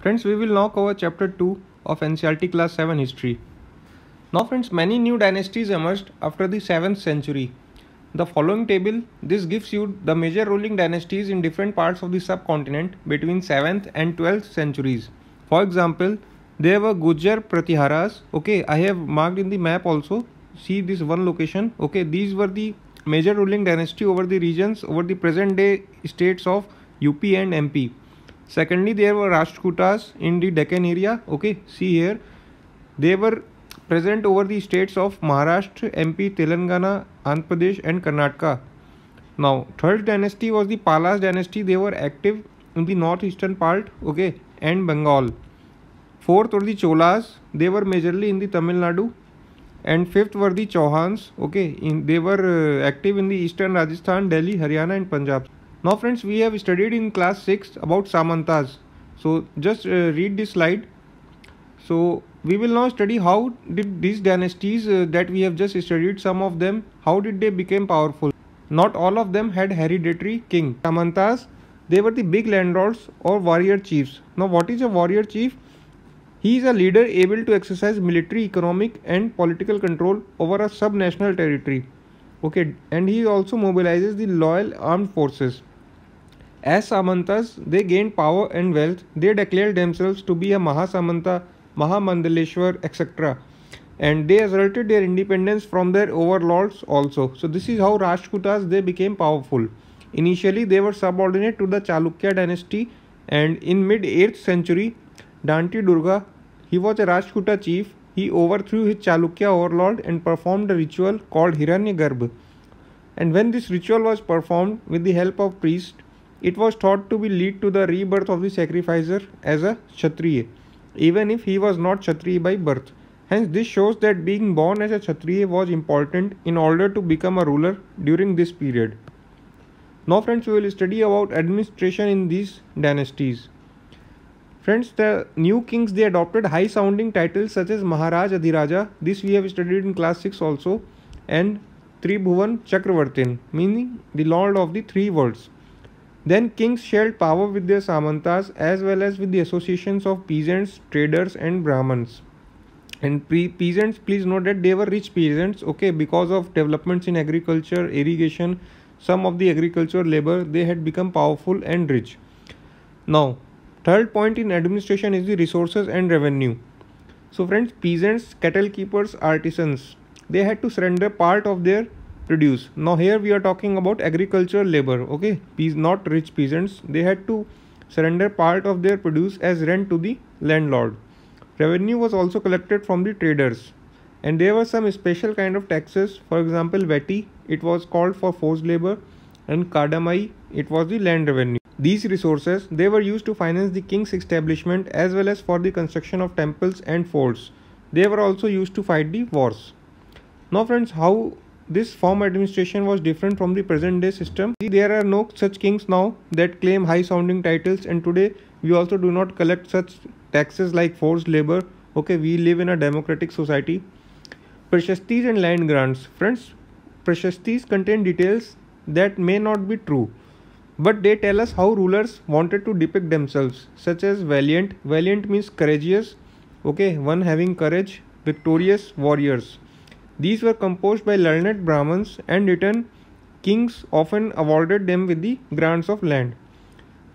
Friends, we will now cover chapter 2 of NCERT class 7 history. Now friends, many new dynasties emerged after the 7th century. The following table, this gives you the major ruling dynasties in different parts of the subcontinent between 7th and 12th centuries. For example, there were Gujar Pratiharas. Okay, I have marked in the map also. See this one location. Okay, these were the major ruling dynasty over the regions, over the present day states of UP and MP. Secondly, there were Rashtrakutas in the Deccan area. Okay, see here. They were present over the states of Maharashtra, MP, Telangana, Andhra Pradesh and Karnataka. Now, third dynasty was the Palas dynasty. They were active in the northeastern part, okay, and Bengal. Fourth were the Cholas. They were majorly in the Tamil Nadu. And fifth were the Chauhans. Okay, they were active in the eastern Rajasthan, Delhi, Haryana and Punjab. Now friends, we have studied in class 6 about Samantas. So just read this slide. So we will now study how did these dynasties that we have just studied, some of them, how did they become powerful. Not all of them had hereditary king. Samantas, they were the big landlords or warrior chiefs. Now what is a warrior chief? He is a leader able to exercise military, economic and political control over a subnational territory. Okay, and he also mobilizes the loyal armed forces. As Samantas, they gained power and wealth. They declared themselves to be a Mahasamanta, Mahamandaleshwar, etc. And they asserted their independence from their overlords also. So this is how Rashtrakutas they became powerful. Initially, they were subordinate to the Chalukya dynasty, and in mid 8th century, Danti Durga, he was a Rashtrakuta chief. He overthrew his Chalukya overlord and performed a ritual called Hiranyagarbha. And when this ritual was performed with the help of priests, it was thought to be lead to the rebirth of the sacrificer as a Kshatriya, even if he was not Kshatriya by birth. Hence, this shows that being born as a Kshatriya was important in order to become a ruler during this period. Now friends, we will study about administration in these dynasties. Friends, the new kings, they adopted high sounding titles such as Maharaj Adhiraja. This we have studied in class 6 also. And Tribhuvan Chakravartin, meaning the lord of the three worlds. Then kings shared power with their Samantas as well as with the associations of peasants, traders and Brahmins. And peasants, please note that they were rich peasants, okay, because of developments in agriculture, irrigation, some of the agricultural labor, they had become powerful and rich. Now, third point in administration is the resources and revenue. So friends, peasants, cattle keepers, artisans, they had to surrender part of their produce. Now here we are talking about agricultural labor, okay, not rich peasants. They had to surrender part of their produce as rent to the landlord. Revenue was also collected from the traders, and there were some special kind of taxes. For example, Veti, it was called for forced labor, and Kadamai, it was the land revenue. These resources, they were used to finance the king's establishment as well as for the construction of temples and forts. They were also used to fight the wars. Now friends, how this form administration was different from the present day system. There are no such kings now that claim high sounding titles, and today we also do not collect such taxes like forced labor. Okay, we live in a democratic society. Prashastis and land grants. Friends, Prashastis contain details that may not be true, but they tell us how rulers wanted to depict themselves, such as valiant. Valiant means courageous, okay, one having courage, victorious, warriors. These were composed by learned Brahmins, and written kings often awarded them with the grants of land.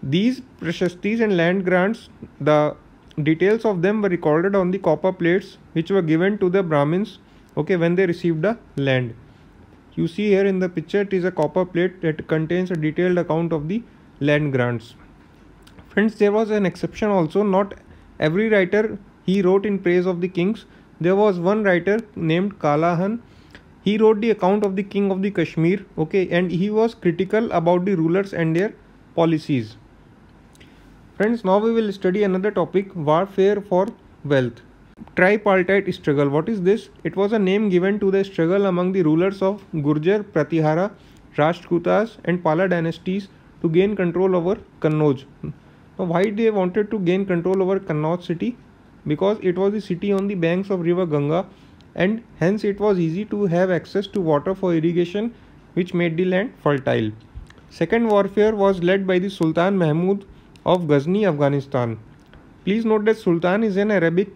These prashastis and land grants, the details of them were recorded on the copper plates which were given to the Brahmins, okay, when they received the land. You see here in the picture, it is a copper plate that contains a detailed account of the land grants. Friends, there was an exception also. Not every writer he wrote in praise of the kings. There was one writer named Kalahan. He wrote the account of the king of the Kashmir, okay, and he was critical about the rulers and their policies. Friends, now we will study another topic, warfare for wealth. Tripartite struggle. What is this? It was a name given to the struggle among the rulers of Gurjar, Pratihara, Rashtrakutas and Pala dynasties to gain control over Kannauj. Now, why they wanted to gain control over Kannauj city? Because it was the city on the banks of river Ganga, and hence it was easy to have access to water for irrigation, which made the land fertile. Second warfare was led by the Sultan Mahmud of Ghazni, Afghanistan. Please note that Sultan is an Arabic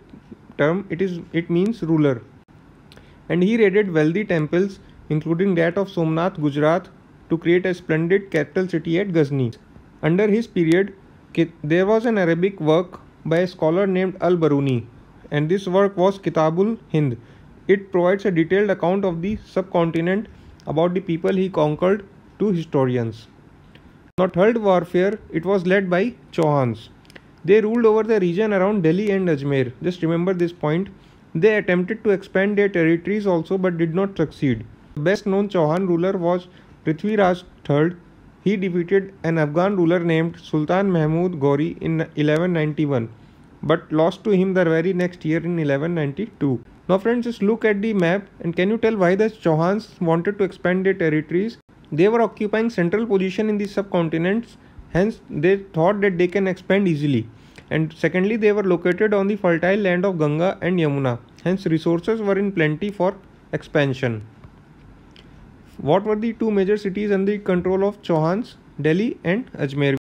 term, it means ruler. And he raided wealthy temples, including that of Somnath, Gujarat, to create a splendid capital city at Ghazni. Under his period, there was an Arabic work by a scholar named Al-Baruni, and this work was Kitabul Hind. It provides a detailed account of the subcontinent about the people he conquered to historians. Now, third warfare, it was led by Chauhans. They ruled over the region around Delhi and Ajmer. Just remember this point. They attempted to expand their territories also but did not succeed. The best known Chauhan ruler was Prithviraj III. He defeated an Afghan ruler named Sultan Mahmud Ghori in 1191 but lost to him the very next year in 1192. Now friends, just look at the map and can you tell why the Chauhans wanted to expand their territories? They were occupying central position in the subcontinents, hence they thought that they can expand easily. And secondly, they were located on the fertile land of Ganga and Yamuna, hence resources were in plenty for expansion. What were the two major cities under the control of Chauhans? Delhi and Ajmer.